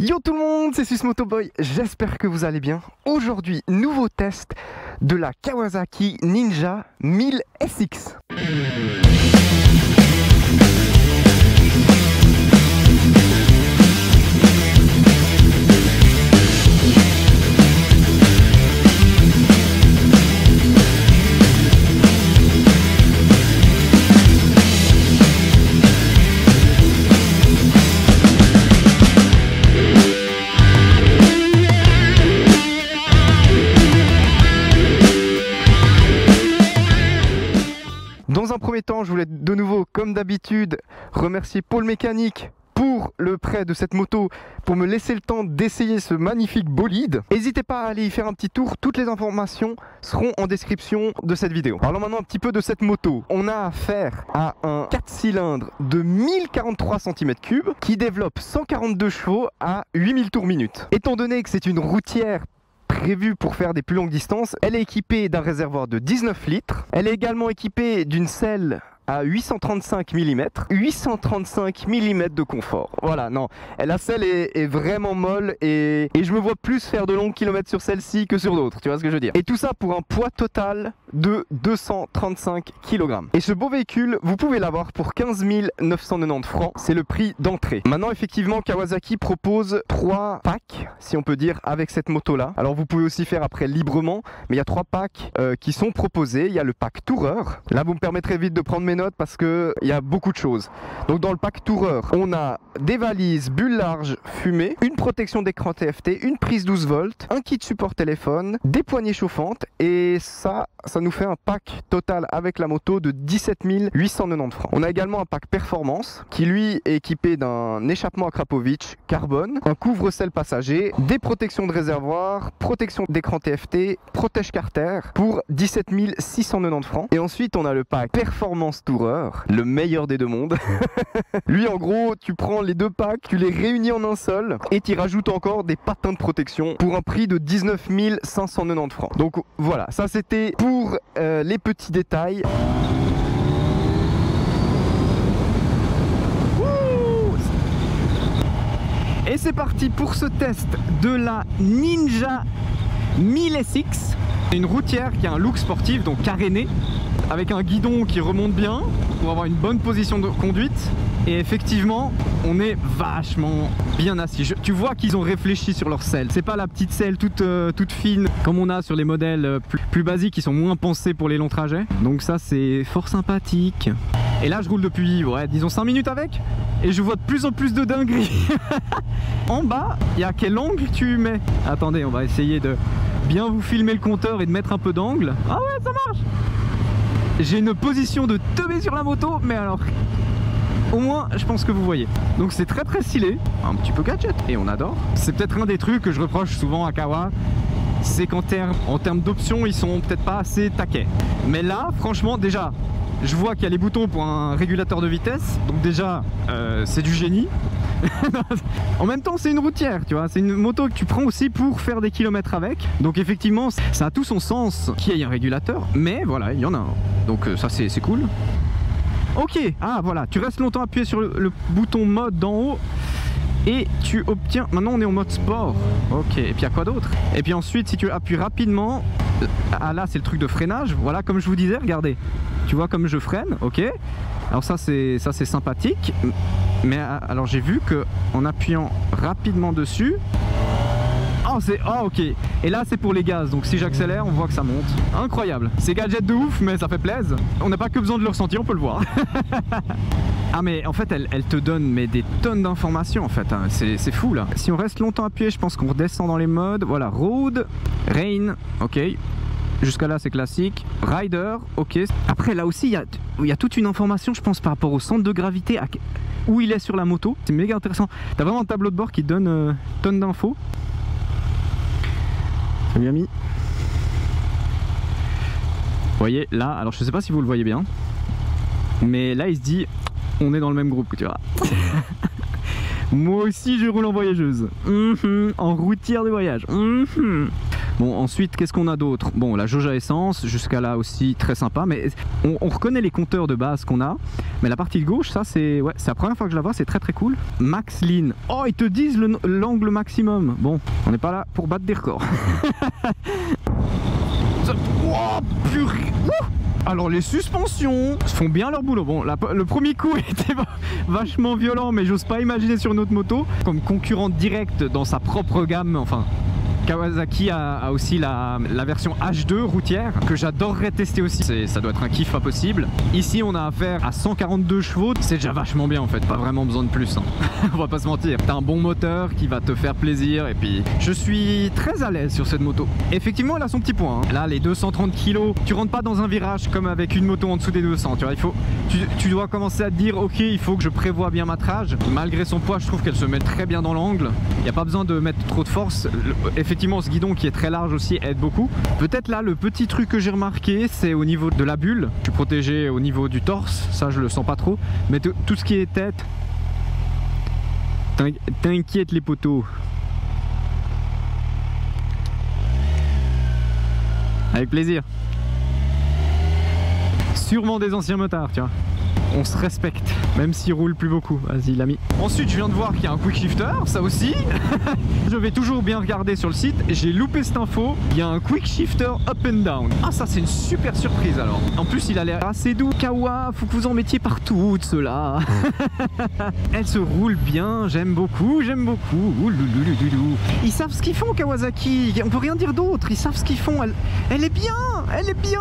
Yo tout le monde, c'est SwissMotoBoy, j'espère que vous allez bien. Aujourd'hui, nouveau test de la Kawasaki Ninja 1000 SX. Dans un premier temps, je voulais de nouveau, comme d'habitude, remercier Paul Mécanique pour le prêt de cette moto, pour me laisser le temps d'essayer ce magnifique bolide. N'hésitez pas à aller y faire un petit tour, toutes les informations seront en description de cette vidéo. Parlons maintenant un petit peu de cette moto. On a affaire à un 4 cylindres de 1043 cm3 qui développe 142 chevaux à 8000 tours minute. Étant donné que c'est une routière prévue pour faire des plus longues distances, elle est équipée d'un réservoir de 19 litres. Elle est également équipée d'une selle à 835 mm. 835 mm de confort. Voilà, non, la selle est vraiment molle et je me vois plus faire de longs kilomètres sur celle-ci que sur d'autres, tu vois ce que je veux dire. Et tout ça pour un poids total de 235 kg. Et ce beau véhicule, vous pouvez l'avoir pour 15 990 francs. C'est le prix d'entrée. Maintenant, effectivement, Kawasaki propose 3 packs, si on peut dire, avec cette moto-là. Alors, vous pouvez aussi faire après librement, mais il y a 3 packs qui sont proposés. Il y a le pack Tourer. Là, vous me permettrez vite de prendre mes notes parce que il y a beaucoup de choses. Donc dans le pack Tourer, on a des valises bulles larges fumées, une protection d'écran TFT, une prise 12 volts, un kit support téléphone, des poignées chauffantes et ça nous fait un pack total avec la moto de 17 890 francs. On a également un pack performance qui lui est équipé d'un échappement à Krapovic carbone, un couvre-selle passager, des protections de réservoir, protection d'écran TFT, protège Carter pour 17 690 francs. Et ensuite on a le pack performance Tourer, le meilleur des deux mondes. Lui en gros tu prends les deux packs, tu les réunis en un seul et tu rajoutes encore des patins de protection pour un prix de 19 590 francs. Donc voilà, ça c'était pour les petits détails. Et c'est parti pour ce test de la Ninja 1000 SX. Une routière qui a un look sportif, donc caréné, avec un guidon qui remonte bien pour avoir une bonne position de conduite. Et effectivement, on est vachement bien assis. Tu vois qu'ils ont réfléchi sur leur selle. C'est pas la petite selle toute fine comme on a sur les modèles plus basiques qui sont moins pensés pour les longs trajets. Donc ça, c'est fort sympathique. Et là, je roule depuis, ouais, disons 5 minutes avec. Et je vois de plus en plus de dingueries. En bas, il y a quel angle tu mets? Attendez, on va essayer de bien vous filmer le compteur et de mettre un peu d'angle. Ah ouais, ça marche. J'ai une position de teubé sur la moto, mais alors au moins je pense que vous voyez. Donc c'est très stylé, un petit peu gadget et on adore. C'est peut-être un des trucs que je reproche souvent à Kawa, c'est qu'en termes d'options ils sont peut-être pas assez taquets. Mais là franchement déjà je vois qu'il y a les boutons pour un régulateur de vitesse, donc déjà c'est du génie. En même temps c'est une routière, tu vois, c'est une moto que tu prends aussi pour faire des kilomètres avec. Donc effectivement ça a tout son sens qu'il y ait un régulateur, mais voilà, il y en a un. Donc ça c'est cool. Ok, ah voilà, tu restes longtemps appuyé sur le bouton mode d'en haut et tu obtiens, maintenant on est en mode sport. Ok, et puis il y a quoi d'autre? Et puis ensuite si tu appuies rapidement, ah là c'est le truc de freinage, voilà comme je vous disais, regardez. Tu vois comme je freine, ok. Alors ça c'est sympathique. Mais alors j'ai vu que en appuyant rapidement dessus, oh ok, et là c'est pour les gaz, donc si j'accélère on voit que ça monte. Incroyable, c'est gadget de ouf mais ça fait plaisir. On n'a pas que besoin de le ressentir, on peut le voir. Ah mais en fait elle te donne mais des tonnes d'informations en fait, hein. C'est fou là. Si on reste longtemps appuyé, je pense qu'on redescend dans les modes. Voilà, road, rain, ok. Jusqu'à là c'est classique. Rider, ok. Après là aussi il y a toute une information je pense par rapport au centre de gravité, où il est sur la moto. C'est méga intéressant. T'as vraiment un tableau de bord qui te donne tonnes d'infos. C'est bien mis. Vous voyez là, alors je sais pas si vous le voyez bien, mais là il se dit on est dans le même groupe, tu vois. Moi aussi je roule en voyageuse, en routière de voyage. Bon, ensuite, qu'est-ce qu'on a d'autre? Bon, la jauge à essence, jusqu'à là aussi très sympa, mais on reconnaît les compteurs de base qu'on a, mais la partie de gauche, ça c'est la première fois que je la vois, c'est très très cool. Max Lean. Oh, ils te disent l'angle maximum. Bon, on n'est pas là pour battre des records. Oh, purée. Alors les suspensions font bien leur boulot. Bon, le premier coup était vachement violent, mais j'ose pas imaginer sur une autre moto. Comme concurrente directe dans sa propre gamme, enfin... Kawasaki a aussi la version H2 routière que j'adorerais tester aussi, ça doit être un kiff pas possible. Ici on a affaire à 142 chevaux, c'est déjà vachement bien en fait, pas vraiment besoin de plus, hein. On va pas se mentir, t'as un bon moteur qui va te faire plaisir et puis je suis très à l'aise sur cette moto. Effectivement elle a son petit point, hein. Là les 230 kg, tu rentres pas dans un virage comme avec une moto en dessous des 200, tu vois, tu dois commencer à te dire ok il faut que je prévoie bien ma trage. Malgré son poids je trouve qu'elle se met très bien dans l'angle, il n'y a pas besoin de mettre trop de force. Effectivement ce guidon qui est très large aussi aide beaucoup. Peut-être là le petit truc que j'ai remarqué c'est au niveau de la bulle. Je suis protégé au niveau du torse, ça je le sens pas trop. Mais tout ce qui est tête, t'inquiète les poteaux. Avec plaisir. Sûrement des anciens motards, tu vois. On se respecte, même s'il roule plus beaucoup. Vas-y l'ami. Ensuite je viens de voir qu'il y a un quick shifter, ça aussi. Je vais toujours bien regarder sur le site. J'ai loupé cette info. Il y a un quick shifter up and down. Ah ça c'est une super surprise alors. En plus il a l'air assez doux. Kawa, faut que vous en mettiez partout de ceux-là. Elle se roule bien, j'aime beaucoup, j'aime beaucoup. Ils savent ce qu'ils font Kawasaki. On peut rien dire d'autre. Ils savent ce qu'ils font. Elle est bien, elle est bien.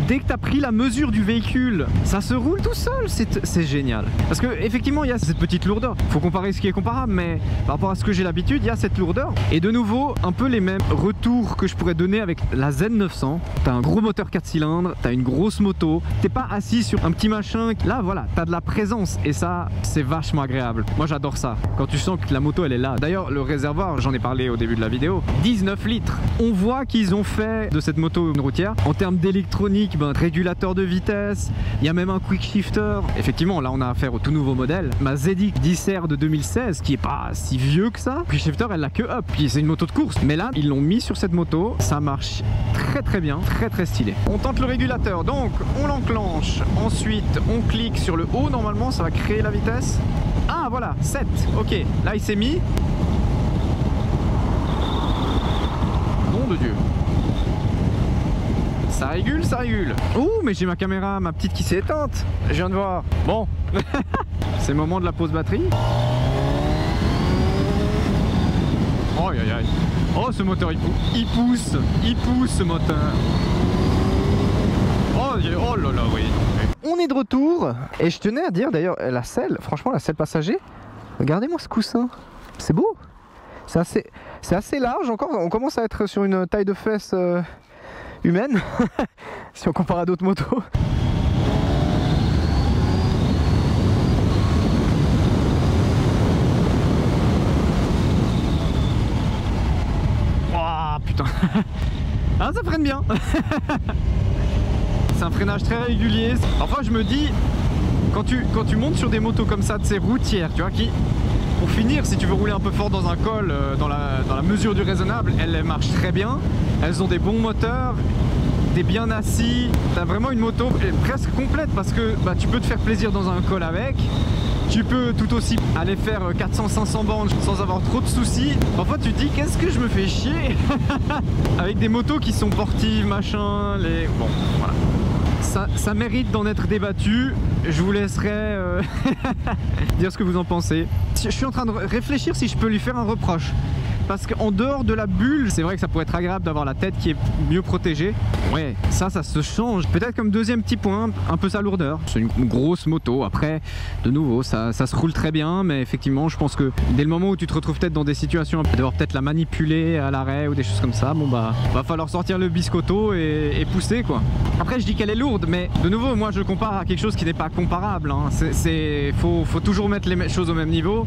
Dès que tu as pris la mesure du véhicule, ça se roule tout seul. C'est génial. Parce que effectivement il y a cette petite lourdeur. Faut comparer ce qui est comparable, mais par rapport à ce que j'ai l'habitude, il y a cette lourdeur. Et de nouveau, un peu les mêmes retours que je pourrais donner avec la Z900. T'as un gros moteur 4 cylindres, t'as une grosse moto, t'es pas assis sur un petit machin. Là voilà, t'as de la présence et ça, c'est vachement agréable. Moi j'adore ça. Quand tu sens que la moto elle est là. D'ailleurs le réservoir, j'en ai parlé au début de la vidéo, 19 litres. On voit qu'ils ont fait de cette moto une routière. En termes d'électronique, régulateur de vitesse, il y a même un quick shifter. Effectivement là on a affaire au tout nouveau modèle, ma ZX 10R de 2016 qui est pas si vieux que ça. Puis shifter elle l'a que up, puis c'est une moto de course, mais là ils l'ont mis sur cette moto, ça marche très très bien, très stylé. On tente le régulateur, donc on l'enclenche, ensuite on clique sur le haut, normalement ça va créer la vitesse. Ah voilà, 7, ok, là il s'est mis. Nom de Dieu. Ça régule, ça régule. Ouh, mais j'ai ma caméra, ma petite qui s'est éteinte. Je viens de voir. Bon, c'est le moment de la pause batterie. Oh, aïe aïe. Oh, ce moteur, il pousse ce moteur. Oh là là, oui. On est de retour. Et je tenais à dire d'ailleurs, la selle, franchement, la selle passager, regardez-moi ce coussin. C'est beau. C'est assez large encore. On commence à être sur une taille de fesses humaine si on compare à d'autres motos. Oh putain. Ah ça freine bien. C'est un freinage très régulier. Parfois je me dis quand tu montes sur des motos comme ça de ces routières, tu vois, qui pour finir, si tu veux rouler un peu fort dans un col, dans la mesure du raisonnable, elles marchent très bien. Elles ont des bons moteurs, t'es bien assis. T'as vraiment une moto presque complète parce que tu peux te faire plaisir dans un col avec. Tu peux tout aussi aller faire 400-500 bandes sans avoir trop de soucis. Parfois tu te dis qu'est-ce que je me fais chier avec des motos qui sont sportives, machin, Bon, voilà. Ça mérite d'en être débattu. Je vous laisserai dire ce que vous en pensez. Je suis en train de réfléchir si je peux lui faire un reproche. Parce qu'en dehors de la bulle, c'est vrai que ça pourrait être agréable d'avoir la tête qui est mieux protégée. Ouais, ça se change. Peut-être comme deuxième petit point, un peu sa lourdeur. C'est une grosse moto. Après, de nouveau, ça se roule très bien. Mais effectivement, je pense que dès le moment où tu te retrouves peut-être dans des situations, devoir peut-être la manipuler à l'arrêt ou des choses comme ça, bon va falloir sortir le biscotto et pousser quoi. Après, je dis qu'elle est lourde, mais de nouveau, moi je compare à quelque chose qui n'est pas comparable. Hein. Faut toujours mettre les choses au même niveau.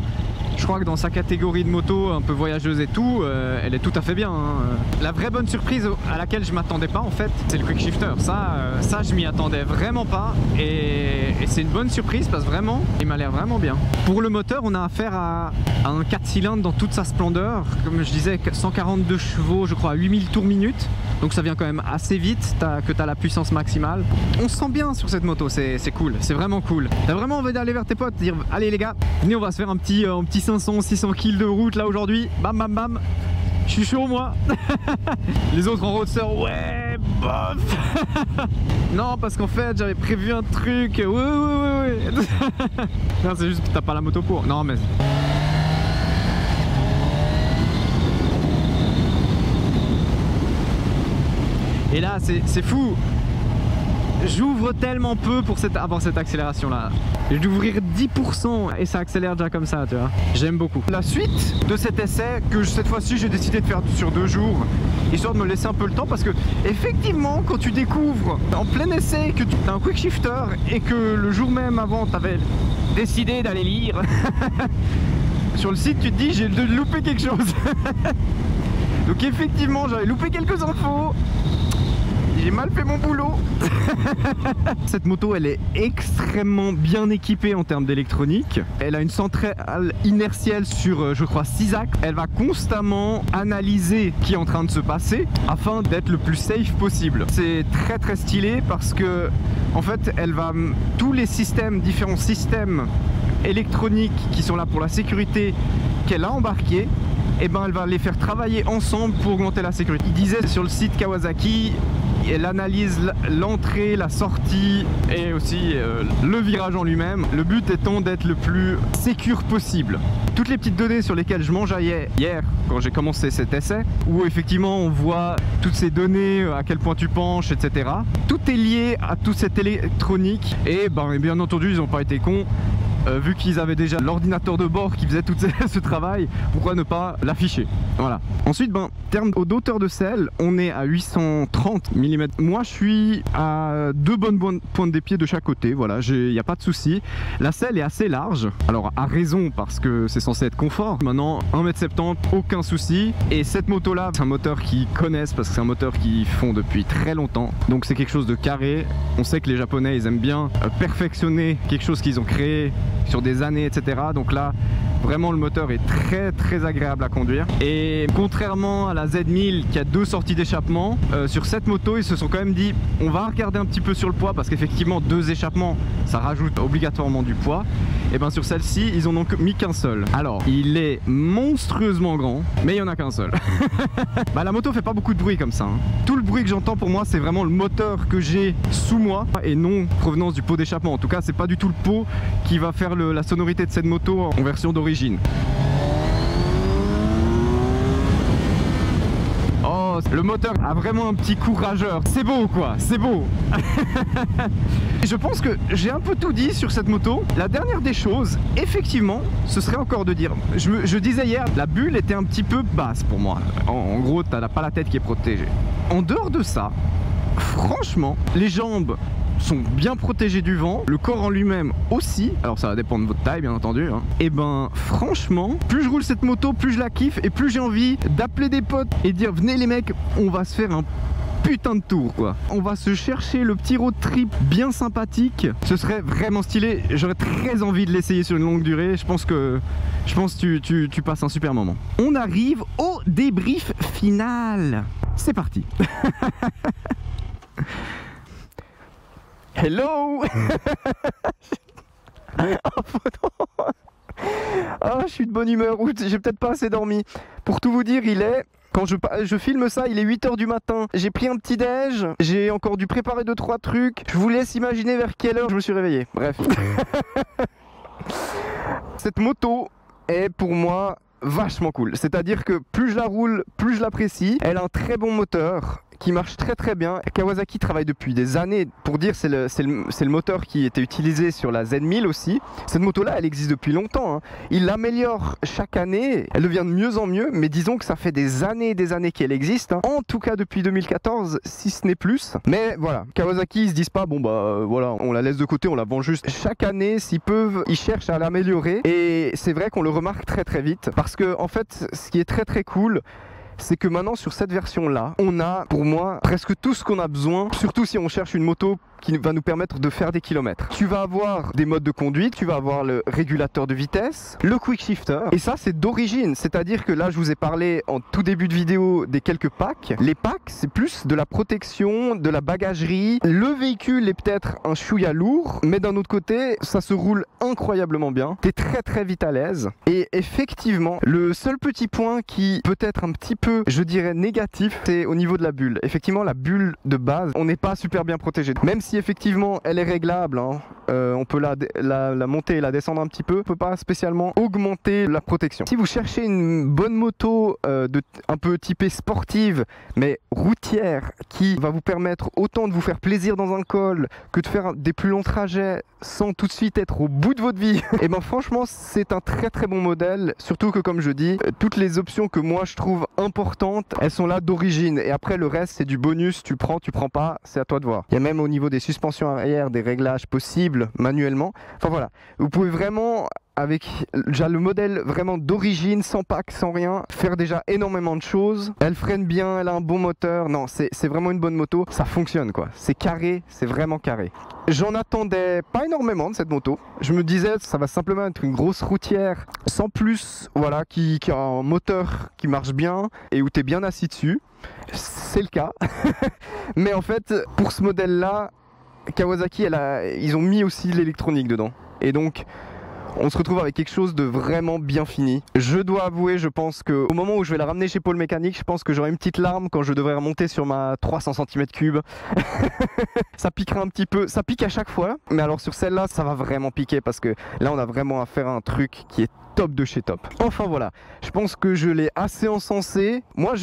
Je crois que dans sa catégorie de moto un peu voyageuse et tout, elle est tout à fait bien, hein. La vraie bonne surprise à laquelle je m'attendais pas en fait, c'est le quick shifter. Ça je m'y attendais vraiment pas et c'est une bonne surprise parce que vraiment il m'a l'air vraiment bien. Pour le moteur, on a affaire à un 4 cylindres dans toute sa splendeur. Comme je disais, 142 chevaux, je crois, à 8000 tours minute. Donc ça vient quand même assez vite que tu as la puissance maximale. On se sent bien sur cette moto, c'est cool, c'est vraiment cool. T'as vraiment envie d'aller vers tes potes, dire allez les gars, venez on va se faire un petit 500-600 kills de route là aujourd'hui. Bam bam bam. Je suis chaud moi. Les autres en roadster, ouais, bof. Non, parce qu'en fait j'avais prévu un truc. Ouais. Non, c'est juste que t'as pas la moto pour. Non mais... Et là c'est fou. J'ouvre tellement peu pour avoir cette accélération là. Je vais ouvrir 10% et ça accélère déjà comme ça, tu vois. J'aime beaucoup. La suite de cet essai que cette fois-ci j'ai décidé de faire sur 2 jours, histoire de me laisser un peu le temps parce que effectivement quand tu découvres en plein essai que tu as un quick shifter et que le jour même avant tu avais décidé d'aller lire sur le site, tu te dis j'ai loupé quelque chose. Donc effectivement j'avais loupé quelques infos. J'ai mal fait mon boulot. Cette moto elle est extrêmement bien équipée en termes d'électronique. Elle a une centrale inertielle sur je crois 6 axes. Elle va constamment analyser ce qui est en train de se passer afin d'être le plus safe possible. C'est très stylé parce que en fait elle va tous les différents systèmes électroniques qui sont là pour la sécurité qu'elle a embarqués, et ben elle va les faire travailler ensemble pour augmenter la sécurité. Il disait sur le site Kawasaki, elle analyse l'entrée, la sortie et aussi le virage en lui-même. Le but étant d'être le plus sécure possible. Toutes les petites données sur lesquelles je m'enjaillais hier quand j'ai commencé cet essai, où effectivement on voit toutes ces données, à quel point tu penches, etc. Tout est lié à toute cette électronique et bien entendu ils n'ont pas été cons. Vu qu'ils avaient déjà l'ordinateur de bord qui faisait tout ce travail, pourquoi ne pas l'afficher? Voilà. Ensuite, en termes d'auteur de selle, on est à 830 mm. Moi, je suis à 2 bonnes pointes des pieds de chaque côté. Voilà, il n'y a pas de souci. La selle est assez large. Alors, à raison, parce que c'est censé être confort. Maintenant, 1,70 m, aucun souci. Et cette moto-là, c'est un moteur qu'ils connaissent parce que c'est un moteur qu'ils font depuis très longtemps. Donc, c'est quelque chose de carré. On sait que les Japonais, ils aiment bien perfectionner quelque chose qu'ils ont créé sur des années, etc. Donc là vraiment le moteur est très agréable à conduire et contrairement à la Z1000 qui a 2 sorties d'échappement, sur cette moto ils se sont quand même dit on va regarder un petit peu sur le poids parce qu'effectivement 2 échappements ça rajoute obligatoirement du poids. Et bien sur celle-ci ils en ont mis qu'un seul. Alors il est monstrueusement grand mais il n'y en a qu'un seul. La moto fait pas beaucoup de bruit comme ça, hein. Tout le bruit que j'entends pour moi c'est vraiment le moteur que j'ai sous moi et non provenance du pot d'échappement. En tout cas c'est pas du tout le pot qui va faire la sonorité de cette moto en version d'origine. Oh, le moteur a vraiment un petit coup rageur. C'est beau quoi, c'est beau. Je pense que j'ai un peu tout dit sur cette moto. La dernière des choses, effectivement, ce serait encore de dire, je disais hier, la bulle était un petit peu basse pour moi. En gros, t'as pas la tête qui est protégée. En dehors de ça, franchement, les jambes sont bien protégés du vent, le corps en lui-même aussi, alors ça va dépendre de votre taille bien entendu, hein. Et franchement, plus je roule cette moto, plus je la kiffe et plus j'ai envie d'appeler des potes et dire venez les mecs, on va se faire un putain de tour quoi. On va se chercher le petit road trip bien sympathique, ce serait vraiment stylé, j'aurais très envie de l'essayer sur une longue durée, je pense que tu passes un super moment. On arrive au débrief final, c'est parti. Hello. Ah, je suis de bonne humeur, j'ai peut-être pas assez dormi. Pour tout vous dire, quand je filme ça, il est 8 h du matin. J'ai pris un petit déj, j'ai encore dû préparer 2-3 trucs. Je vous laisse imaginer vers quelle heure je me suis réveillé. Bref. Cette moto est pour moi vachement cool, c'est à dire que plus je la roule, plus je l'apprécie. Elle a un très bon moteur qui marche très très bien. Kawasaki travaille depuis des années, pour dire c'est le moteur qui était utilisé sur la Z1000 aussi. Cette moto là elle existe depuis longtemps, hein. Il l'améliore chaque année, elle devient de mieux en mieux, mais disons que ça fait des années et des années qu'elle existe, hein. En tout cas depuis 2014 si ce n'est plus. Mais voilà, Kawasaki ils se disent pas bon bah voilà on la laisse de côté, on la vend juste. Chaque année s'ils peuvent ils cherchent à l'améliorer, et c'est vrai qu'on le remarque très très vite, parce que en fait ce qui est très très cool, c'est que maintenant sur cette version là on a pour moi presque tout ce qu'on a besoin, surtout si on cherche une moto qui va nous permettre de faire des kilomètres. Tu vas avoir des modes de conduite, tu vas avoir le régulateur de vitesse, le quick shifter, et ça c'est d'origine, c'est à dire que là je vous ai parlé en tout début de vidéo des quelques packs. Les packs c'est plus de la protection, de la bagagerie, le véhicule est peut-être un chouïa lourd, mais d'un autre côté ça se roule incroyablement bien, t'es très très vite à l'aise. Et effectivement le seul petit point qui peut être un petit peu je dirais négatif, c'est au niveau de la bulle. Effectivement la bulle de base on n'est pas super bien protégé, même si effectivement elle est réglable, hein. On peut la monter et la descendre un petit peu, on peut pas spécialement augmenter la protection. Si vous cherchez une bonne moto un peu typée sportive mais routière, qui va vous permettre autant de vous faire plaisir dans un col que de faire des plus longs trajets sans tout de suite être au bout de votre vie, et ben franchement c'est un très très bon modèle, surtout que comme je dis, toutes les options que moi je trouve importantes, elles sont là d'origine, et après le reste c'est du bonus, tu prends pas, c'est à toi de voir. Il y a même au niveau des suspensions arrière des réglages possibles manuellement, enfin voilà, vous pouvez vraiment avec déjà le modèle vraiment d'origine, sans pack, sans rien, faire déjà énormément de choses. Elle freine bien, elle a un bon moteur, non c'est vraiment une bonne moto, ça fonctionne quoi, c'est carré, c'est vraiment carré. J'en attendais pas énormément de cette moto, je me disais ça va simplement être une grosse routière sans plus, voilà, qui a un moteur qui marche bien et où tu es bien assis dessus, c'est le cas. Mais en fait pour ce modèle là, Kawasaki ils ont mis aussi l'électronique dedans, et donc on se retrouve avec quelque chose de vraiment bien fini. Je dois avouer, je pense que au moment où je vais la ramener chez Paul Mécanique, je pense que j'aurai une petite larme quand je devrais remonter sur ma 300 cm3. Ça piquera un petit peu, ça pique à chaque fois, mais alors sur celle-là, ça va vraiment piquer, parce que là, on a vraiment à faire un truc qui est top de chez top. Enfin voilà, je pense que je l'ai assez encensé. Moi,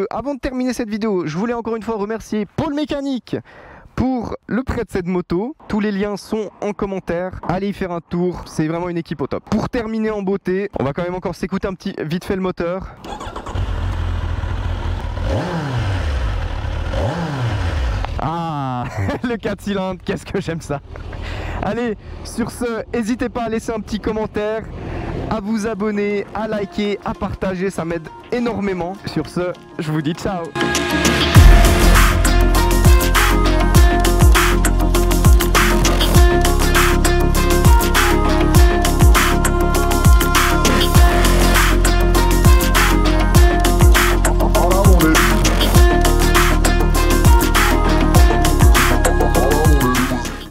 avant de terminer cette vidéo, je voulais encore une fois remercier Paul Mécanique pour le prêt de cette moto. Tous les liens sont en commentaire, allez y faire un tour, c'est vraiment une équipe au top. Pour terminer en beauté, on va quand même encore s'écouter un petit vite fait le moteur. Ah, le 4 cylindres, qu'est-ce que j'aime ça. Allez, sur ce, n'hésitez pas à laisser un petit commentaire, à vous abonner, à liker, à partager, ça m'aide énormément. Sur ce, je vous dis ciao.